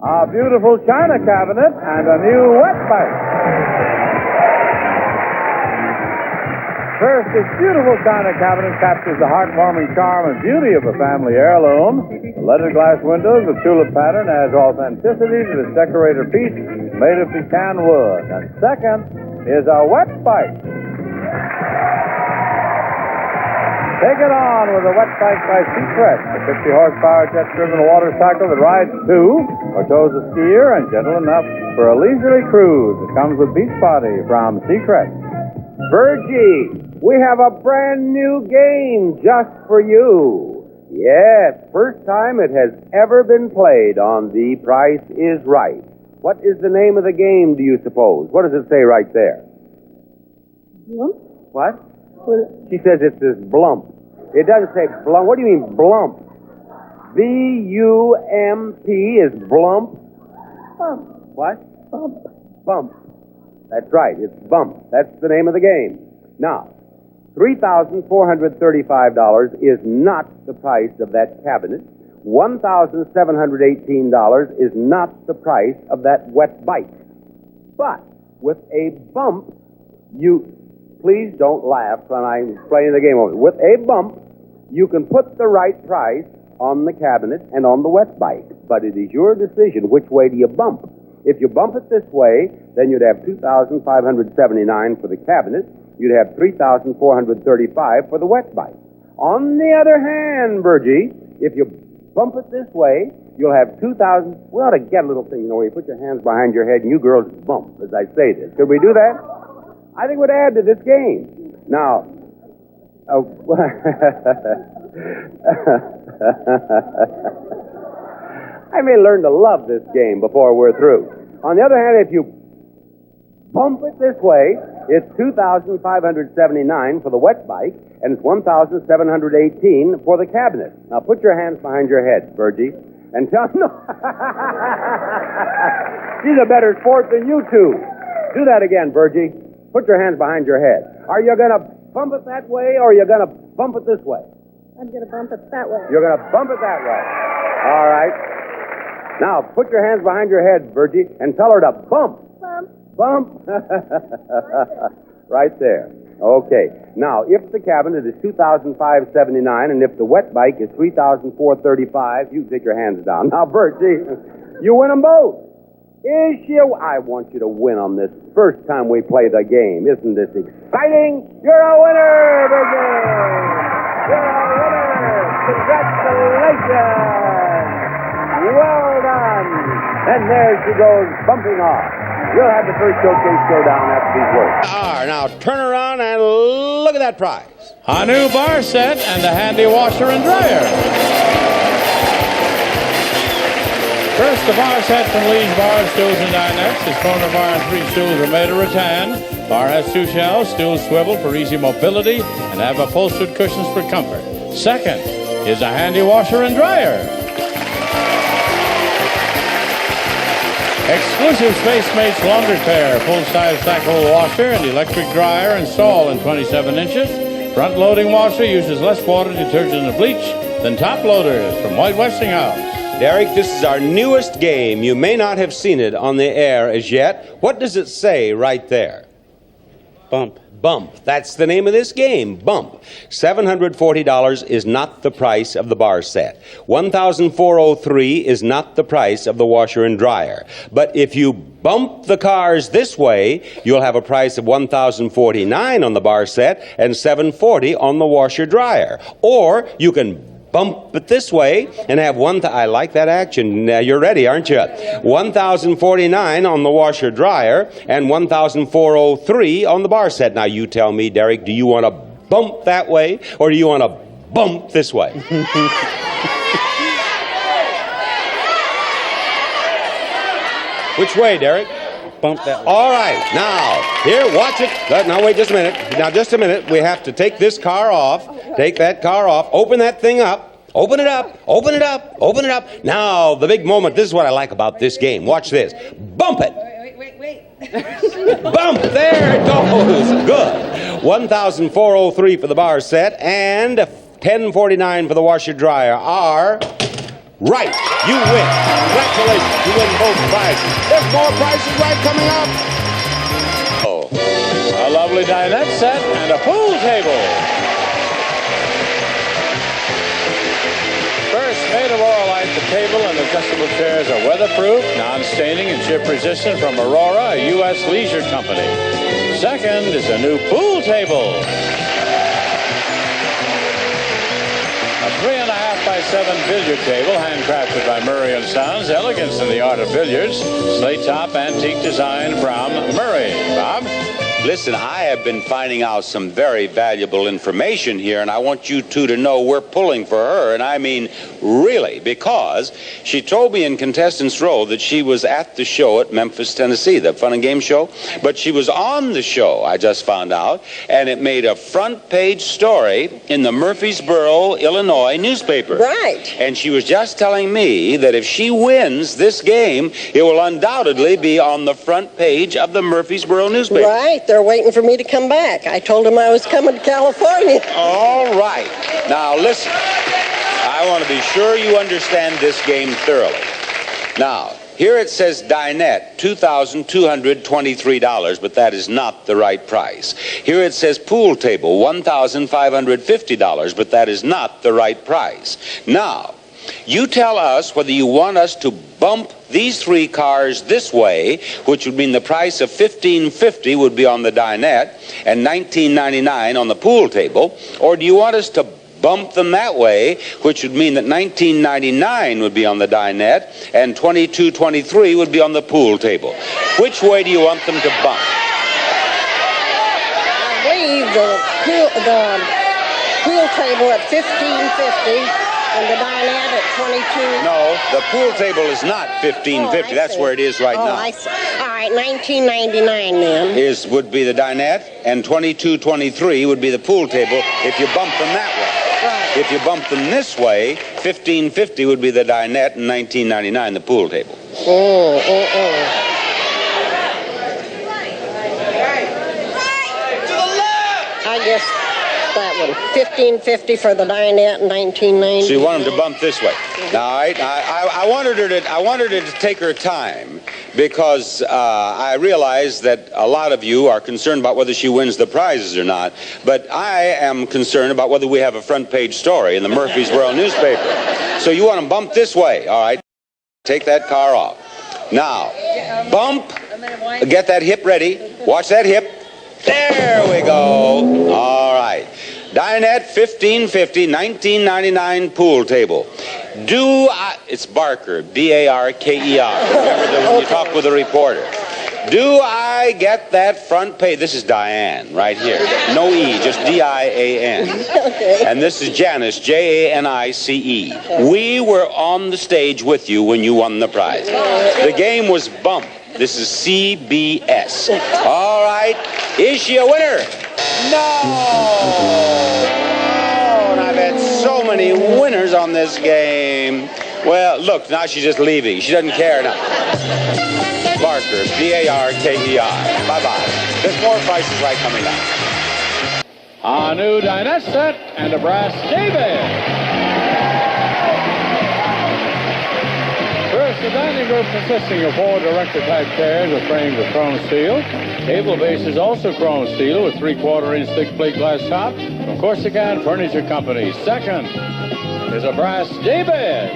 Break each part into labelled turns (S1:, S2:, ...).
S1: a beautiful china cabinet, and a new wet bike. First, this beautiful china cabinet captures the heartwarming charm and beauty of a family heirloom. The leaded glass windows with tulip pattern adds authenticity to this decorator piece made of pecan wood. And second is a wet bike. Take it on with a wet bike by Secret, a 50-horsepower jet-driven water cycle that rides two or tows a skier and gentle enough for a leisurely cruise. It comes with beach body from Secret.
S2: Virgie, we have a brand new game just for you. Yes, first time it has ever been played on The Price is Right. What is the name of the game, do you suppose? What does it say right there?
S3: Blump?
S2: What? She says it says blump. It doesn't say blump. What do you mean blump? B-U-M-P is blump.
S3: Bump.
S2: What?
S3: Bump.
S2: Bump. That's right. It's bump. That's the name of the game. Now, $3,435 is not the price of that cabinet. $1,718 is not the price of that wet bike. But with a bump, please don't laugh when I'm explaining the game over. With a bump, you can put the right price on the cabinet and on the wet bike. But it is your decision which way do you bump. If you bump it this way, then you'd have $2,579 for the cabinet. You'd have $3,435 for the wet bike. On the other hand, Virgie, if you bump it this way, you'll have $2,000. We ought to get a little thing, where you put your hands behind your head and you girls bump as I say this. Could we do that? I think it would add to this game. Now, I may learn to love this game before we're through. On the other hand, if you bump it this way, it's $2,579 for the wet bike, and it's $1,718 for the cabinet. Now, put your hands behind your head, Virgie, and tell no. She's a better sport than you two. Do that again, Virgie. Put your hands behind your head. Are you going to bump it that way, or are you going to bump it this way?
S3: I'm going to bump it that way.
S2: You're going to bump it that way. All right. Now, put your hands behind your head, Virgie, and tell her to bump.
S3: Bump.
S2: Bump. Right there. Okay. Now, if the cabinet is $2,579 and if the wet bike is $3,435, you take your hands down. Now, Virgie, you win them both. I want you to win on this first time we play the game. Isn't this exciting? You're a winner, Virgie! You're a winner! Congratulations! Well done! And there she goes, bumping off. We'll have the first showcase showdown after these words.
S4: Now turn around and look at that prize.
S5: A new bar set and a handy washer and dryer. First, the bar set from Lee's Bar, Stools and Dinettes. His corner bar and 3 stools are made of rattan. Bar has 2 shelves, stools swivel for easy mobility, and have upholstered cushions for comfort. Second is a handy washer and dryer. Exclusive Space Mates Laundry Pair, full-size cycle washer and electric dryer installed in 27 inches. Front-loading washer uses less water, detergent, and bleach than top loaders from White Westinghouse.
S4: Derek, this is our newest game. You may not have seen it on the air as yet. What does it say right there?
S6: Bump.
S4: Bump. That's the name of this game, Bump. $740 is not the price of the bar set. $1,403 is not the price of the washer and dryer. But if you bump the cars this way, you'll have a price of $1,049 on the bar set and $740 on the washer dryer. Or you can bump it this way and have I like that action. You're ready, aren't you? $1,049 on the washer dryer and $1,403 on the bar set. Now you tell me, Derek, do you want to bump that way or do you want to bump this way? Which way, Derek?
S6: Bump that way.
S4: All right. Now, here, watch it. Now, wait just a minute. Now, just a minute. We have to take this car off. Take that car off. Open that thing up. Open it up. Open it up. Open it up. Now, the big moment. This is what I like about this game. Watch this. Bump it.
S3: Wait.
S4: Bump. There it goes. Good. $1,403 for the bar set and $1,049 for the washer dryer are Right. You win. Congratulations. You win both prizes. There's more prizes right coming up. Oh.
S5: A lovely dinette set and a pool table. First, made of Oralite, the table and adjustable chairs are weatherproof, non-staining, and chip-resistant from Aurora, a U.S. leisure company. Second is a new pool table. A 3.5 by 7 billiard table, handcrafted by Murray & Sons. Elegance in the art of billiards. Slate top, antique design from Murray. Bob?
S4: Listen, I have been finding out some very valuable information here, and I want you two to know we're pulling for her, and I mean really, because she told me in Contestants Row that she was at the show at Memphis, Tennessee, the fun and game show, but she was on the show, I just found out, and it made a front page story in the Murfreesboro, Illinois newspaper.
S7: Right.
S4: And she was just telling me that if she wins this game, it will undoubtedly be on the front page of the Murfreesboro newspaper.
S7: Right. They're waiting for me to come back. I told them I was coming to California.
S4: All right. Now, listen. I want to be sure you understand this game thoroughly. Now, here it says dinette, $2,223, but that is not the right price. Here it says pool table, $1,550, but that is not the right price. Now, you tell us whether you want us to bump these three cars this way, which would mean the price of $1,550 would be on the dinette and $19.99 on the pool table, or do you want us to bump them that way, which would mean that $19.99 would be on the dinette and $22.23 would be on the pool table? Which way do you want them to bump?
S7: I believe the pool table at $1,550 and the dinette at $22.
S4: No, the pool table is not $1,550. That's where it is right now.
S7: I see. All right, $19.99 then.
S4: Would be the dinette, and $22.23 would be the pool table if you bump them that way.
S7: Right.
S4: If you bump them this way, $1,550 would be the dinette and $19.99 the pool table.
S7: I guess that one. $1,550 for the dinette and $19.99.
S4: So you want them to bump this way. Now, I wanted her to take her time because I realize that a lot of you are concerned about whether she wins the prizes or not. But I am concerned about whether we have a front page story in the Murfreesboro newspaper. So you want them bumped this way, all right? Take that car off. Now, bump. Get that hip ready. Watch that hip. There we go. All right. Dinette, $1,550, $19.99 pool table. It's Barker, B-A-R-K-E-R. Remember when you talk with a reporter. Do I get that front page? This is Diane right here. No E, just D-I-A-N.
S7: Okay.
S4: And this is Janice, J-A-N-I-C-E. We were on the stage with you when you won the prize. The game was bump. This is CBS. All right. Is she a winner? No! Oh, and I've had so many winners on this game. Well, look, now she's just leaving. She doesn't care now. Barker, B-A-R-K-E-R. Bye-bye. There's more prices right coming up.
S5: A new dinette set and a brass David. First, the dining room consisting of 4 director-type chairs with frames of chrome steel. Table base is also chrome steel with 3/4-inch thick plate glass top from Corsican Furniture Company. Second is a brass daybed.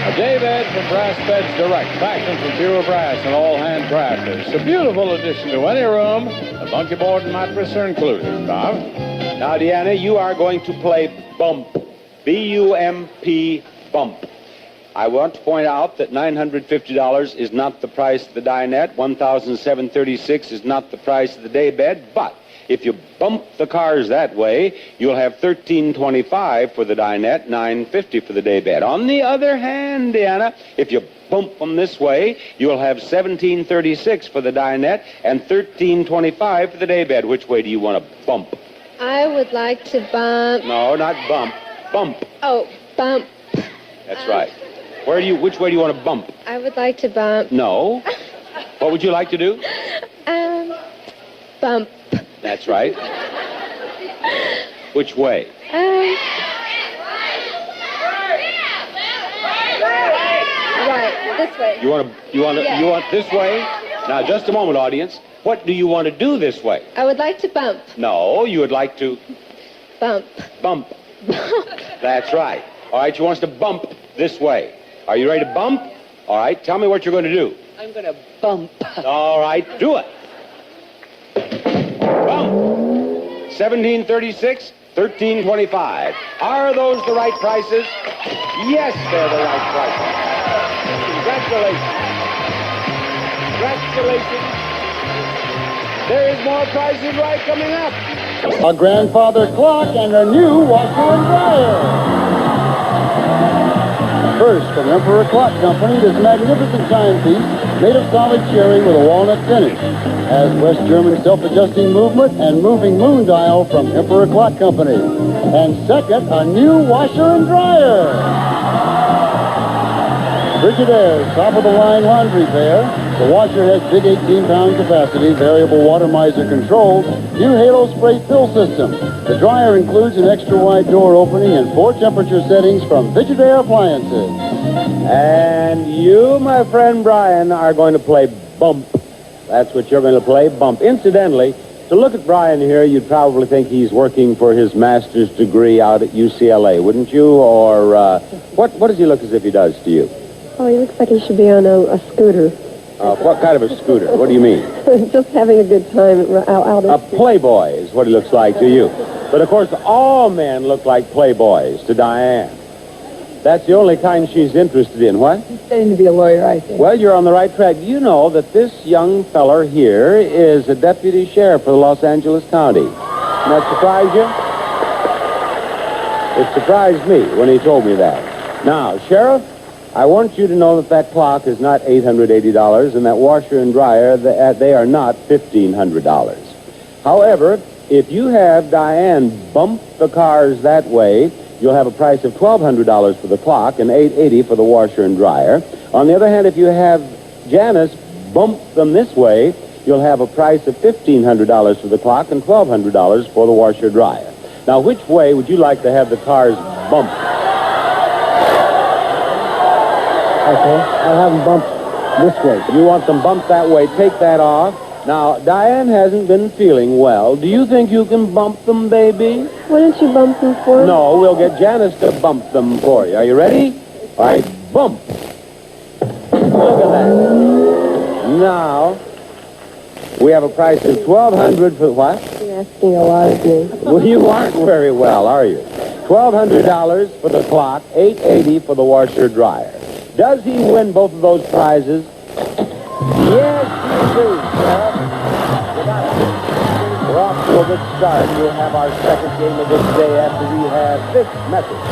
S5: A daybed from Brass Beds Direct, fashioned from pure brass and all handcrafted. It's a beautiful addition to any room. A bunkie board and mattress are included. Bob?
S4: Now, Deanna, you are going to play bump. B-U-M-P, bump. I want to point out that $950 is not the price of the dinette. $1,736 is not the price of the daybed. But if you bump the cars that way, you'll have $1,325 for the dinette, $950 for the daybed. On the other hand, Deanna, if you bump them this way, you'll have $1,736 for the dinette and $1,325 for the daybed. Which way do you want to bump?
S3: I would like to bump.
S4: No, not bump. Bump.
S3: Oh, bump.
S4: That's right. Which way do you want to bump?
S3: I would like to bump.
S4: No. What would you like to do?
S3: Bump.
S4: That's right. Which way?
S3: Right, this way.
S4: You want this way? Now, just a moment, audience. What do you want to do this way?
S3: I would like to bump.
S4: No, you would like to
S3: Bump.
S4: bump. That's right. All right, she wants to bump this way. Are you ready to bump? All right, tell me what you're going to do.
S8: I'm going to bump.
S4: All right, do it. Bump. 1736, 1325. Are those the right prices? Yes, they're the right prices. Congratulations. Congratulations. There is more prices right coming up.
S9: A grandfather clock and a new washer and dryer. First, from Emperor Clock Company, this magnificent timepiece made of solid cherry with a walnut finish. Has West German self-adjusting movement and moving moon dial from Emperor Clock Company. And second, a new washer and dryer. Frigidaire's top-of-the-line laundry pair. The washer has big 18-pound capacity, variable water miser control, new Halo spray fill system. The dryer includes an extra-wide door opening and 4 temperature settings from Frigidaire Appliances.
S2: And you, my friend Brian, are going to play bump. That's what you're going to play, bump. Incidentally, to look at Brian here, you'd probably think he's working for his master's degree out at UCLA, wouldn't you? Or what does he look as if he does to you?
S10: Oh, he looks like he should be on a scooter.
S2: What kind of a scooter? What do you mean?
S10: Just having a good time out
S2: A playboy is what he looks like to you. But, of course, all men look like playboys to Diane. That's the only kind she's interested in. What?
S10: He's studying to be a lawyer, I think.
S2: Well, you're on the right track. You know that this young feller here is a deputy sheriff for the Los Angeles County. Doesn't that surprise you? It surprised me when he told me that. Now, Sheriff, I want you to know that that clock is not $880 and that washer and dryer, they are not $1,500. However, if you have Diane bump the cars that way, you'll have a price of $1,200 for the clock and $880 for the washer and dryer. On the other hand, if you have Janice bump them this way, you'll have a price of $1,500 for the clock and $1,200 for the washer and dryer. Now, which way would you like to have the cars bumped?
S9: Okay, I'll have them bumped this way.
S2: You want them bumped that way. Take that off. Now, Diane hasn't been feeling well. Do you think you can bump them, baby?
S10: Why don't you bump him for me?
S2: No, we'll get Janice to bump them for you. Are you ready? All right, bump. Look at that. Now, we have a price of $1,200 for what?
S10: You're asking a lot of me.
S2: Well, you aren't very well, are you? $1,200 for the clock, $880 for the washer dryer. Does he win both of those prizes? Yes, you do, Sheriff. We're off to a good start. We'll have our second game of this day after we have this message.